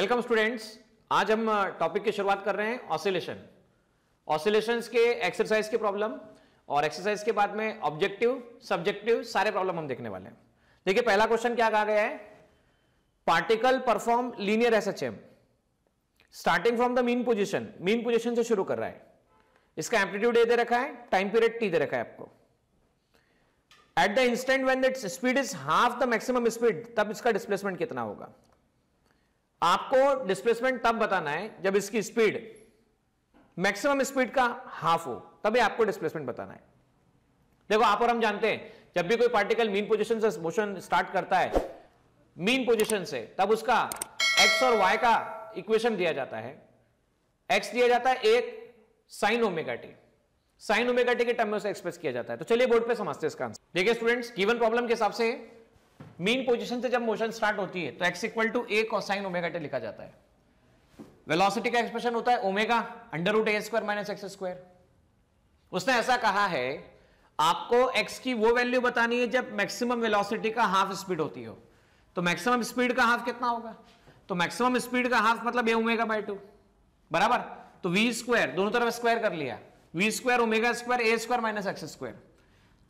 Welcome students. आज हम topic की शुरुआत कर रहे हैं ऑसिलेशन। ऑसिलेशंस के एक्सरसाइज की प्रॉब्लम और एक्सरसाइज के बाद में ऑब्जेक्टिव सब्जेक्टिव सारे प्रॉब्लम हम देखने वाले हैं। देखिए पहला क्वेश्चन क्या कहा गया है, particle perform linear SHM starting from the mean position से शुरू कर रहा है। इसका एम्पलीट्यूड ए दे रखा है, टाइम पीरियड टी दे रखा है आपको। At the instant when that speed is half the maximum speed, तब इसका डिस्प्लेसमेंट कितना होगा। आपको डिस्प्लेसमेंट तब बताना है जब इसकी स्पीड मैक्सिमम स्पीड का हाफ हो, तभी आपको डिस्प्लेसमेंट बताना है। देखो आप और हम जानते हैं जब भी कोई पार्टिकल मीन पोजीशन से मोशन स्टार्ट करता है मीन पोजीशन से, तब उसका एक्स और वाई का इक्वेशन दिया जाता है। एक्स दिया जाता है एक sign omega T, sign omega T के टर्म में उसे एक्सप्रेस किया जाता है। तो चलिए बोर्ड पे समझते हैं इसका आंसर। देखिए स्टूडेंट्स, गिवन प्रॉब्लम के हिसाब से मीन पोजीशन से जब मोशन स्टार्ट होती है तो x equal to a cosine omega t लिखा जाता है। वेलोसिटी का एक्सप्रेशन होता है omega under root a square minus x square. उसने ऐसा कहा है आपको x की वो वैल्यू बतानी है जब मैक्सिमम वेलोसिटी का हाफ स्पीड होती हो। तो मैक्सिमम स्पीड का हाफ कितना होगा, तो मैक्सिमम स्पीड का हाफ मतलब ए ओमेगा बाय 2 बराबर। तो वी स्क्वायर दोनों तरफ स्क्वायर कर लिया, v square omega square a square minus x square.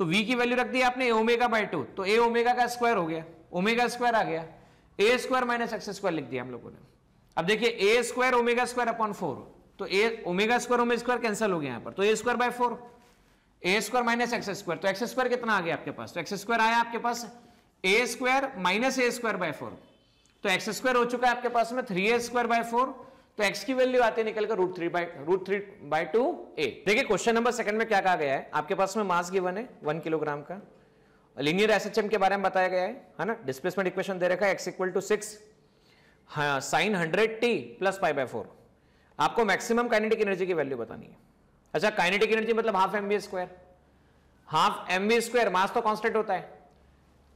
तो v की वैल्यू रख दी आपने ए ओमेगा बाय 2, तो ए ओमेगा का स्क्वायर हो गया, ओमेगा स्क्वायर आ गया, a square minus x square लिख दिया हम लोगों ने। अब देखिए a square omega square upon 4, तो a omega square omega square cancel हो गया यहां पर, तो a square by 4, a square minus x square, तो एक्स स्क्वायर कितना आ गया आपके पास, तो एक्स स्क्वायर आया आपके पास a square minus a square by 4, तो एक्स स्क्वायर हो चुका है आपके पास में 3a स्क्वायर बाय 4, तो x की वैल्यू आती है निकलकर रूट थ्री बाय 2 a। देखिए क्वेश्चन नंबर सेकंड में क्या कहा गया है, आपके पास में मास गिवन है 1 किलोग्राम का, लीनियर एसएचएम के बारे में बताया गया है ना। डिस्प्लेसमेंट इक्वेशन दे रखा है x equal to 6 sine 100t plus pi by 4। आपको मैक्सिमम काइनेटिक एनर्जी की वैल्यू बतानी है। अच्छा, काइनेटिक एनर्जी मतलब half m v square, half m v square, mass तो कांस्टेंट होता है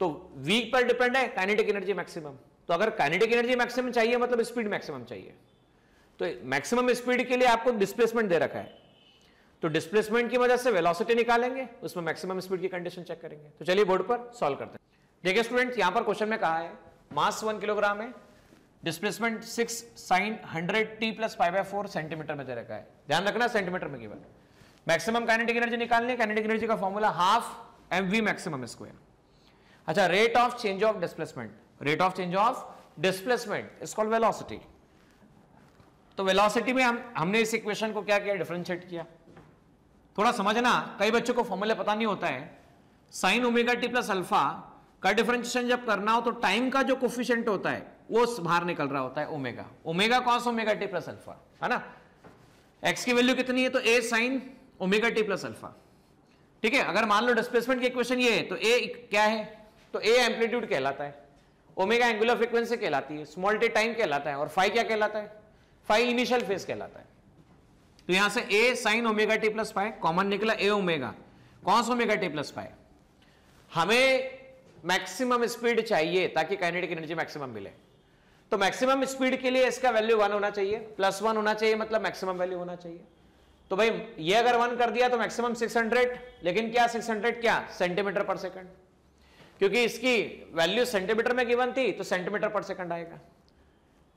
तो v पर डिपेंड है काइनेटिक एनर्जी मैक्सिमम। तो अगर काइनेटिक एनर्जी मैक्सिमम चाहिए मतलब स्पीड मैक्सिमम चाहिए, तो मैक्सिमम स्पीड के लिए आपको डिस्प्लेसमेंट दे रखा है, तो डिस्प्लेसमेंट की वजह से वेलोसिटी निकालेंगे, उसमें मैक्सिमम स्पीड की कंडीशन चेक करेंगे। तो चलिए बोर्ड पर सॉल्व करते हैं। देखिए स्टूडेंट्स, यहां पर क्वेश्चन में कहा है मास 1 किलोग्राम है, displacement 6 sine 100t plus pi by 4 centimetre में दे रखा है। ध्यान रखना सेंटीमीटर में गिवन। मैक्सिमम काइनेटिक एनर्जी निकालनी है, काइनेटिक एनर्जी का formula half m v maximum square. अच्छा, rate of change of displacement, rate of change of displacement is called velocity. तो वेलोसिटी में हमने इस इक्वेशन को क्या किया, डिफरेंशिएट किया। थोड़ा समझना, कई बच्चों को फॉर्मूला पता नहीं होता है। Sign omega t plus alpha का डिफरेंशिएशन जब करना हो तो टाइम का जो कोफिशिएंट होता है वो बाहर निकल रहा होता है omega, omega cos omega t plus alpha, है ना। एक्स की वैल्यू कितनी है, तो a sine omega t plus alpha. ठीक है, अगर मान लो डिस्प्लेसमेंट की इक्वेशन ये है तो ए क्या है, तो ए एम्पलीट्यूड कहलाता है, ओमेगा एंगुलर फ्रीक्वेंसी कहलाती है, स्मॉल टी टाइम कहलाता है, और फाई क्या कहलाता है, फाई इनिशियल फेज कहलाता है। तो यहां से a sine omega t plus phi common निकला, a omega cos omega t plus phi. हमें मैक्सिमम स्पीड चाहिए ताकि काइनेटिक एनर्जी मैक्सिमम मिले, तो मैक्सिमम स्पीड के लिए इसका वैल्यू 1 होना चाहिए, प्लस 1 होना चाहिए, मतलब मैक्सिमम वैल्यू होना चाहिए। तो भाई ये अगर 1 कर दिया तो मैक्सिमम 600, लेकिन क्या 600 क्या सेंटीमीटर पर सेकंड, क्योंकि इसकी वैल्यू सेंटीमीटर में गिवन थी तो सेंटीमीटर पर सेकंड आएगा।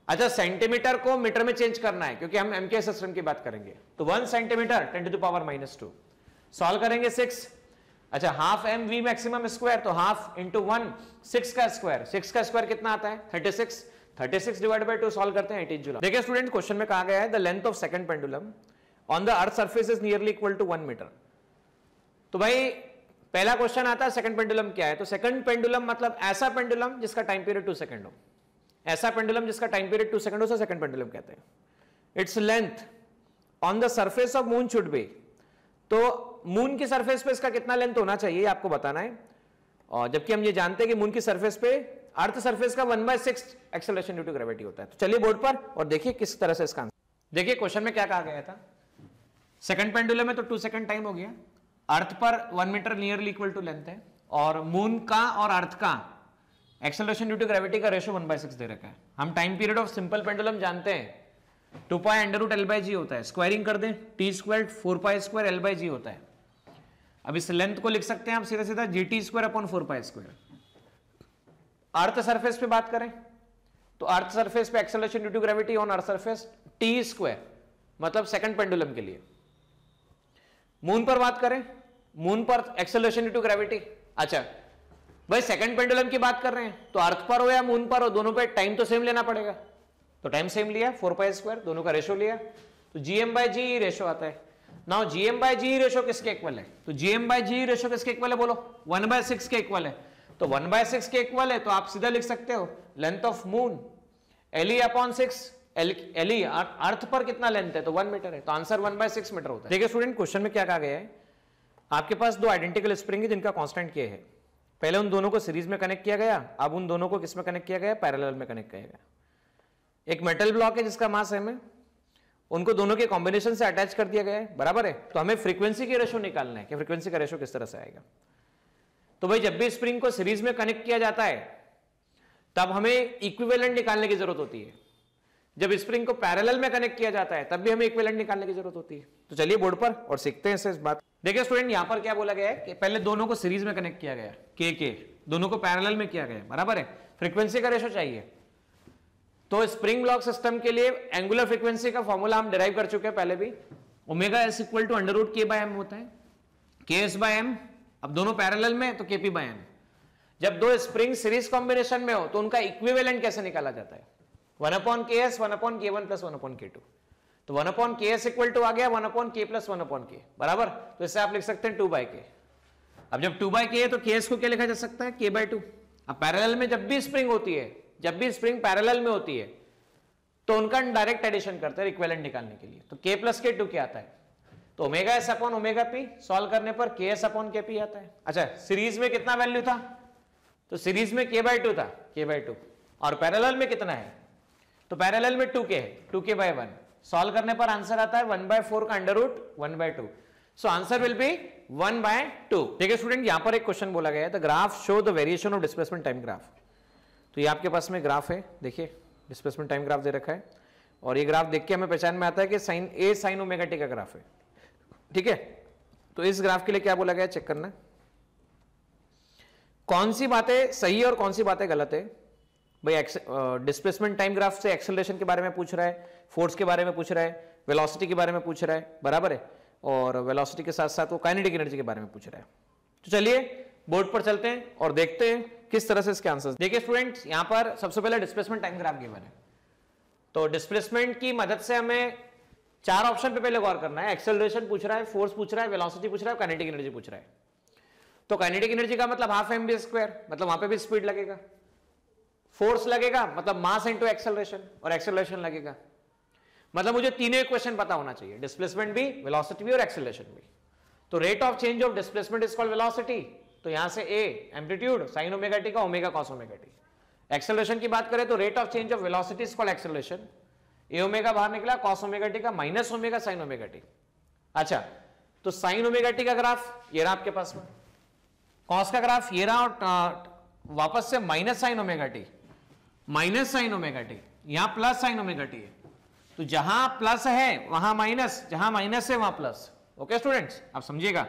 अच्छा, सेंटीमीटर को मीटर में चेंज करना है क्योंकि हम एमके सिस्टम की बात करेंगे, तो 1 सेंटीमीटर 10⁻⁻²। सॉल्व करेंगे 6। अच्छा, half m v maximum square, तो हाफ इंटू 1 6 का स्क्वायर, 6 का स्क्वायर कितना आता है 36, 36 डिवाइड बाय 2 सॉल्व करते हैं 18 जूल। देखिए स्टूडेंट, क्वेश्चन में कहा गया है the length of second pendulum on the earth surface is nearly equal to 1 metre. तो भाई पहला क्वेश्चन आता है सेकंड पेंडुलम क्या है, तो सेकंड पेंडुलम मतलब ऐसा पेंडुलम जिसका टाइम पीरियड 2 सेकंड हो, ऐसा पेंडुलम जिसका टाइम पीरियड 2 सेकंड हो, उसे सेकंड पेंडुलम कहते हैं। Its length on the surface of moon should be, तो मून की सरफेस पे इसका कितना लेंथ होना चाहिए आपको बताना है, और जबकि हम ये जानते हैं कि मून की सरफेस पे अर्थ सरफेस का 1/6 एक्सेलरेशन ड्यू टू ग्रेविटी होता है। तो चलिए बोर्ड पर और देखिए किस तरह से इसका आंसर। देखिए क्वेश्चन में क्या कहा गया था, सेकंड पेंडुलम में तो 2 सेकंड टाइम हो गया, अर्थ पर 1 metre nearly equal to length है, और मून का और अर्थ का एक्सेलरेशन ड्यू टू ग्रेविटी का रेशियो 1/6 दे रखा है। हम time period of simple pendulum जानते हैं 2 पाई अंडर रूट L/g होता है, स्क्वायरिंग कर दें t square 4 pi square L/g होता है। अब इस लेंथ को लिख सकते हैं आप सीधा सीधा gt square upon 4 pi square. Earth surface पे बात करें तो अर्थ सरफेस पे acceleration due to gravity on earth surface t square, मतलब सेकंड पेंडुलम के लिए। मून पर बात करें, मून पर एक्सेलरेशन ड्यू टू ग्रेविटी। अच्छा भाई सेकंड पेंडुलम की बात कर रहे हैं, तो अर्थ पर हो या मून पर हो, दोनों पे टाइम तो सेम लेना पड़ेगा, तो टाइम सेम लिया 4π², दोनों का रेशो लिया, तो gm/g रेशो आता है। नाउ gm/g रेशो किसके इक्वल है? तो gm/g रेशो किसके इक्वल है बोलो? 1/6 के इक्वल है। तो 1/6 के इक्वल है तो आप सीधा लिख सकते हो length of moon Le/6। Le अर्थ पर कितना लेंथ है? तो 1 मीटर है, तो आंसर 1/6 मीटर होता है। देखिए स्टूडेंट, क्वेश्चन में क्या कहा गया है, आपके पास दो आइडेंटिकल स्प्रिंग है जिनका कांस्टेंट K है। पहले उन दोनों को सीरीज में कनेक्ट किया गया, अब उन दोनों को किस में कनेक्ट किया गया? पैरेलल में कनेक्ट किया गया। एक मेटल ब्लॉक है जिसका मास m है, उनको दोनों के कॉम्बिनेशन से अटैच कर दिया गया है, बराबर है। तो हमें फ्रीक्वेंसी के रेशो निकालना है कि फ्रीक्वेंसी का रेशो किस तरह से आएगा। तो भाई जब भी स्प्रिंग को सीरीज में कनेक्ट किया जाता है तब हमें इक्विवेलेंट निकालने की जरूरत होती है, जब स्प्रिंग को पैरेलल में कनेक्ट किया जाता है तब भी हमें इक्विवेलेंट निकालने की जरूरत होती है। तो चलिए बोर्ड पर और सीखते हैं इस बात। देखिए स्टूडेंट, यहां पर क्या बोला गया है कि पहले दोनों को सीरीज में कनेक्ट किया गया, के दोनों को पैरेलल में किया गया, बराबर है। फ्रीक्वेंसी का रेशो चाहिए, तो स्प्रिंग ब्लॉक सिस्टम के लिए एंगुलर फ्रीक्वेंसी का फॉर्मूला हम डिराइव कर चुके हैं पहले भी, omega S equal to √k/m होता है, ks/m। अब दोनों पैरेलल में तो kp/m। जब दो स्प्रिंग सीरीज कॉम्बिनेशन में हो तो उनका इक्विवेलेंट कैसे निकाला जाता है? 1/ks 1/k1 + 1/k2। तो 1/ks इक्वल टू आ गया 1/k + 1/k, बराबर। तो इससे आप लिख सकते हैं 2/k। अब जब 2/k है तो ks को क्या लिखा जा सकता है? k/2। अब पैरेलल में जब भी स्प्रिंग होती है, जब भी स्प्रिंग पैरेलल में होती है तो उनका डायरेक्ट एडिशन करते हैं इक्विवेलेंट निकालने के लिए। तो k + k2 क्या आता है? तो omega S upon omega P, solve करने पर ks/kp आता है। अच्छा, सीरीज में कितना वैल्यू था? तो सीरीज में k/2 था, k/2। और पैरेलल में कितना है? तो पैरेलल में 2k है, 2k/1। सॉल्व करने पर आंसर आता है 1/4 का √1/2। So answer will be 1/2। देखिए स्टूडेंट, यहां पर एक क्वेश्चन बोला गया है, the graph show the variation of displacement time graph. तो ये आपके पास में ग्राफ है, देखिए डिस्प्लेसमेंट टाइम ग्राफ दे रखा है, और ये ग्राफ देख के हमें पहचान में आता है कि साइन A sin ω/t का ग्राफ है, ठीक है। तो इस ग्राफ के लिए क्या बोला गया, चेक करना कौन सी बातें सही है और कौन सी बातें गलत है। भाई डिस्प्लेसमेंट टाइम ग्राफ से एक्सेलरेशन के बारे में पूछ रहा है, फोर्स के बारे में पूछ रहा है, वेलोसिटी के बारे में पूछ रहा है, बराबर है। और वेलोसिटी के साथ साथ वो काइनेटिक एनर्जी के बारे में पूछ रहा है। तो चलिए बोर्ड पर चलते हैं और देखते हैं किस तरह से इसके आंसर्स। देखिए स्टूडेंट्स, यहां पर सबसे पहले डिस्प्लेसमेंट टाइम ग्राफ गिवन है, तो डिस्प्लेसमेंट की मदद से हमें 4 ऑप्शन पे पहले गौर करना है। एक्सेलरेशन पूछ रहा है, फोर्स पूछ रहा है, वेलोसिटी पूछ रहा है, काइनेटिक एनर्जी पूछ रहा है। तो काइनेटिक एनर्जी का मतलब ½ mv², मतलब वहां पे भी स्पीड लगेगा। फोर्स लगेगा मतलब मास इनटू एक्सेलरेशन, और एक्सेलरेशन लगेगा मतलब मुझे तीनों इक्वेशन पता होना चाहिए, डिस्प्लेसमेंट भी, वेलोसिटी भी और एक्सेलरेशन भी। तो rate of change of displacement is called velocity. तो यहां से a एम्पलीट्यूड sin ω/t का ओमेगा cos ω/t। एक्सेलरेशन की बात करें तो rate of change of velocity is called acceleration. a omega बाहर निकला, cos ω/t का माइनस ओमेगा sin ω/t। अच्छा, तो sin ω/t का ग्राफ ये रहा आपके पास में, cos का ग्राफ ये रहा, और वापस से minus sin ω/t, minus sin ω/t, यहां प्लस sin ω/t है। तो जहां प्लस है वहां माइनस, जहां माइनस है वहां प्लस। ओके स्टूडेंट्स, आप समझिएगा,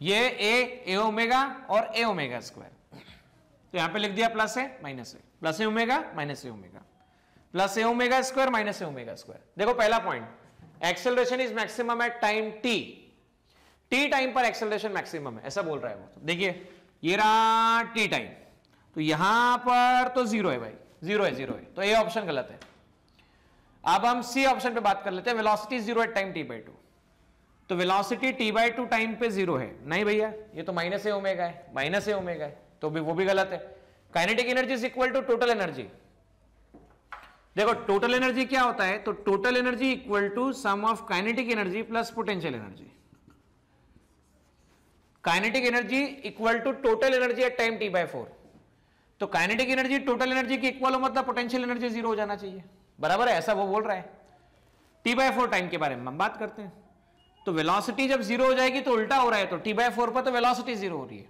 ये a ओमेगा और a ω²। तो यहां पे लिख दिया प्लस है माइनस है, plus a omega minus a omega, plus a ω² minus a ω²। देखो पहला point, acceleration is maximum at time t। t time पर एक्सेलरेशन मैक्सिमम है, ऐसा बोल रहा है वो। तो देखिए ये रहा t टाइम, तो यहां पर तो 0 है भाई, 0 है, 0 है, तो a ऑप्शन गलत है। अब हम सी ऑप्शन पे बात कर लेते हैं, वेलोसिटी 0 एट टाइम t/2। तो वेलोसिटी t/2 टाइम पे 0 है, नहीं भैया ये तो माइनस a ओमेगा है, माइनस a ओमेगा है, तो भी वो भी गलत है। Kinetic energy is equal to total energy. देखो टोटल एनर्जी क्या होता है, तो total energy equal to sum of kinetic energy plus potential energy. Kinetic energy equal to total energy at time t/4। तो काइनेटिक एनर्जी टोटल एनर्जी की equal हो मतलब potential energy 0 हो जाना चाहिए, बराबर है, ऐसा वो बोल रहा है। t/4 टाइम के बारे में हम बात करते हैं। तो वेलोसिटी जब 0 हो जाएगी तो उल्टा हो रहा है, तो t/4 पर तो वेलोसिटी 0 हो रही है,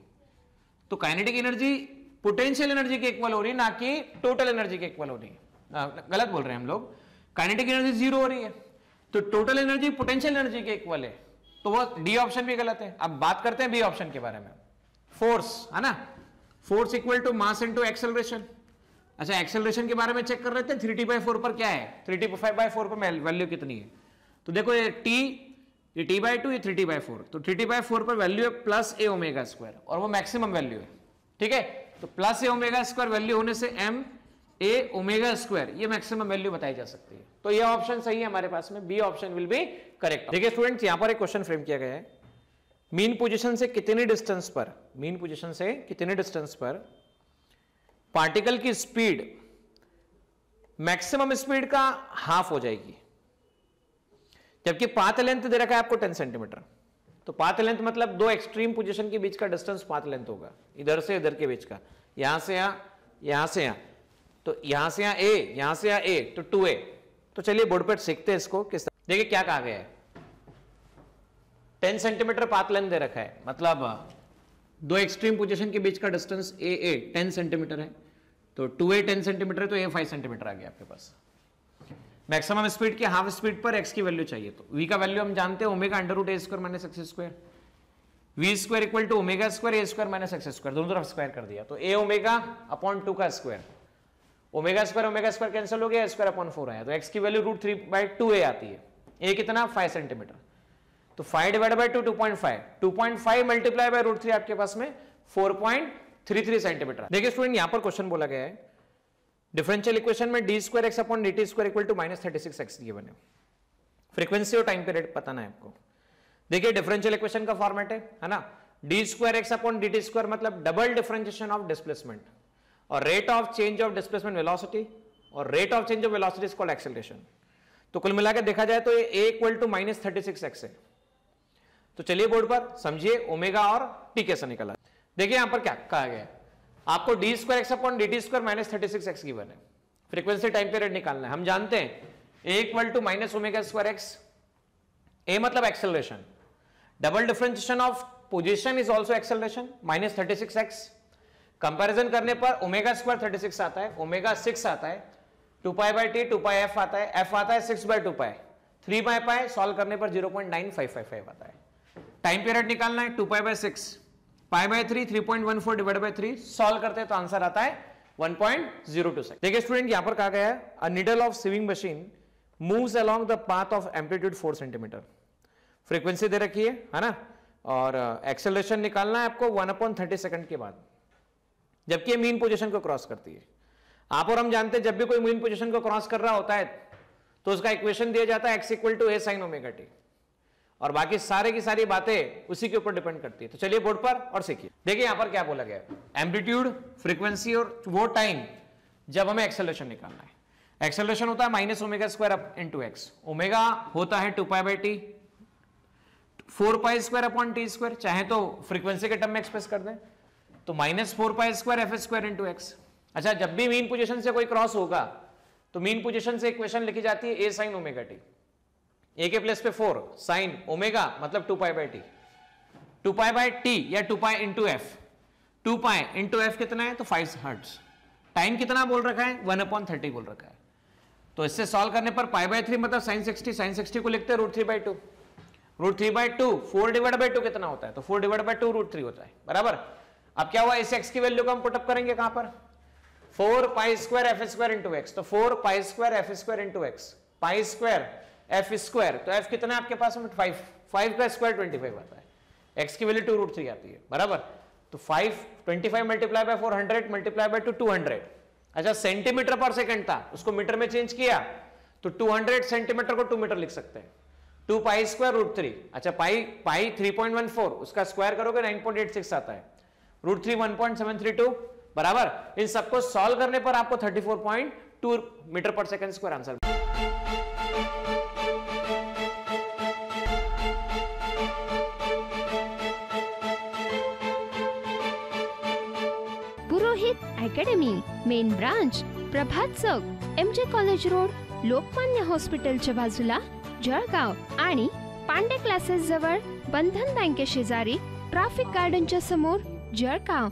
तो काइनेटिक एनर्जी पोटेंशियल एनर्जी के इक्वल हो रही है, ना कि टोटल एनर्जी के इक्वल हो रही है। गलत बोल रहे हैं हम लोग, काइनेटिक एनर्जी 0 हो रही है, तो टोटल एनर्जी पोटेंशियल एनर्जी के इक्वल है, तो वो डी ऑप्शन भी गलत है। अब बात करते हैं बी ऑप्शन के बारे में, फोर्स है ना, force equal to mass into acceleration. अच्छा एक्सेलरेशन के बारे में चेक कर रहे थे 3t/4 पर क्या है, 3t/4 पर वैल्यू कितनी है। तो देखो ये t/2 ये 3t/4, तो 3t/4 पर वैल्यू है प्लस a ओमेगा स्क्वायर और वो मैक्सिमम वैल्यू है, ठीक है। तो plus a omega square value होने से m a ओमेगा स्क्वायर ये मैक्सिमम वैल्यू बताई जा सकती है। तो ये ऑप्शन सही है हमारे पास में, B option will be correct. देखिए स्टूडेंट्स यहां पर एक क्वेश्चन फ्रेम किया गया है, मीन पोजीशन से कितने डिस्टेंस पर, मीन पोजीशन से कितने डिस्टेंस पर पार्टिकल की स्पीड मैक्सिमम स्पीड का हाफ हो जाएगी, जबकि पाथ लेंथ दे रखा है आपको 10 सेंटीमीटर। तो पाथ लेंथ मतलब दो एक्सट्रीम पोजीशन के बीच का डिस्टेंस पाथ लेंथ होगा, इधर से इधर के बीच का, यहां से यहां, यहां से यहां, तो यहां से यहां a, यहां से यहां a, तो 2a। तो चलिए बोर्ड पर सीखते हैं इसको किस तरह। देखिए क्या कहा गया है, 10 सेंटीमीटर पाथ लेंथ दे रखा है, मतलब दो एक्सट्रीम पोजीशन के बीच का डिस्टेंस a 10 सेंटीमीटर है, तो 2a 10 सेंटीमीटर है, तो a 5 सेंटीमीटर आ गया आपके पास। मैक्सिमम स्पीड की हाफ स्पीड पर x की वैल्यू चाहिए, तो v का वैल्यू हम जानते हैं omega under root a square minus x square, v square equal to omega square a square minus x square, दोनों तरफ स्क्वायर कर दिया, तो a ओमेगा अपॉन 2 का स्क्वायर, ओमेगा स्क्वायर कैंसिल हो गया, स्क्वायर अपॉन 4 आया, तो x की वैल्यू √3/2a आती है, a कितना 5 सेंटीमीटर, तो 5 डिवाइड बाय 2 2.5 मल्टीप्लाई बाय √3 आपके पास में 4.33 सेंटीमीटर। देखिए स्टूडेंट यहां पर क्वेश्चन बोला गया है डिफरेंशियल इक्वेशन में d2x upon dt square equal to -36x दिए बने, फ्रीक्वेंसी और टाइम पीरियड पता ना है आपको। देखिए डिफरेंशियल इक्वेशन का फॉर्मेट है ना, d2x अपॉन dt स्क्वायर मतलब डबल डिफरेंशिएशन ऑफ डिस्प्लेसमेंट और rate of change of displacement velocity, और rate of change of velocity is called acceleration. तो कुल मिलाकर देखा जाए तो ये a इक्वल टू -36x है। तो चलिए बोर्ड पर समझिए ओमेगा और t कैसे निकला। देखिए यहां पर क्या कहा गया है, आपको d2x upon dt square -36x given है, फ्रीक्वेंसी टाइम पीरियड निकालना है। हम जानते हैं a equal to -ω²x, a मतलब acceleration, double differentiation of position is also acceleration, -36x। Comparison करने पर ω² 36 आता है, ω6 आता है, 2π/t 2πf आता है, f आता है 6/2π, 3π सॉल्व करने पर 0.9555 आता है। टाइम पीरियड निकालना है 2π/6, π/3 3.14 डिवाइड बाय 3 सॉल्व करते हैं तो आंसर आता है 1.02 सेकंड। देखिए स्टूडेंट यहां पर कहा गया है a needle of sewing machine moves along the path of amplitude 4 centimetre, frequency दे रखी है ना, और एक्सेलरेशन निकालना है आपको 1/30 सेकंड के बाद, जबकि ये मीन पोजीशन को क्रॉस करती है। आप और हम जानते हैं जब भी कोई मीन पोजीशन को क्रॉस कर रहा होता है तो उसका इक्वेशन दिया जाता है x equal to a sin omega t, और बाकी सारे की सारी बातें उसी के ऊपर डिपेंड करती है। तो चलिए बोर्ड पर और सीखिए। देखिए यहां पर क्या बोला गया है, एम्पलीट्यूड, फ्रीक्वेंसी और वो टाइम जब हमें एक्सेलरेशन निकालना है। एक्सेलरेशन होता है -ω² इंटू x, ओमेगा होता है 2π/t, 4π² अपॉन t स्क्वायर, चाहे तो फ्रीक्वेंसी के टर्म में एक्सप्रेस कर दें तो -4π² f² इंटू x। अच्छा जब भी मीन पोजीशन से कोई क्रॉस होगा तो मीन पोजीशन से इक्वेशन लिखी जाती है a sin omega t, a के प्लेस पे 4 साइन ओमेगा मतलब 2π/t, 2π/t या 2π इंटू f, 2π इंटू f कितना है तो 5 हर्ट्ज, टाइम कितना बोल रखा है 1/30 बोल रखा है। तो इससे सॉल्व करने पर π/3 मतलब sin 60, sin 60 को लिखते हैं √3/2, √3/2 4 डिवाइड बाय 2 कितना होता है तो 4 डिवाइड बाय 2 √3 होता है, बराबर। अब क्या हुआ, इस x की वैल्यू को हम पुटअप करेंगे कहां पर, 4π² f² इंटू x, तो 4π² f² इंटू x, π² f², तो f कितना है आपके पास में 5 का स्क्वायर 25 आता है, x की वैल्यू 2√3 आती है, बराबर। तो 25 मल्टीप्लाई बाय 400 मल्टीप्लाई बाय 200। अच्छा सेंटीमीटर पर सेकंड था, उसको मीटर में चेंज किया तो 200 सेंटीमीटर को 2 मीटर लिख सकते हैं, 2π² √3। अच्छा पाई 3.14, उसका स्क्वायर करोगे 9.86 आता है, √3 1.732, बराबर। इन सबको सॉल्व करने पर आपको 34.2 मीटर पर सेकंड स्क्वायर आंसर। पुरोहित अकॅडमी, मेन ब्रांच प्रभात चौक, MJ कॉलेज रोड, लोकमान्य हॉस्पिटलच्या बाजूला, जळगाव, आणि पांडे क्लासेस जवळ, बंधन बँके शेजारी, ट्रॅफिक गार्डनच्या समोर, जळगाव।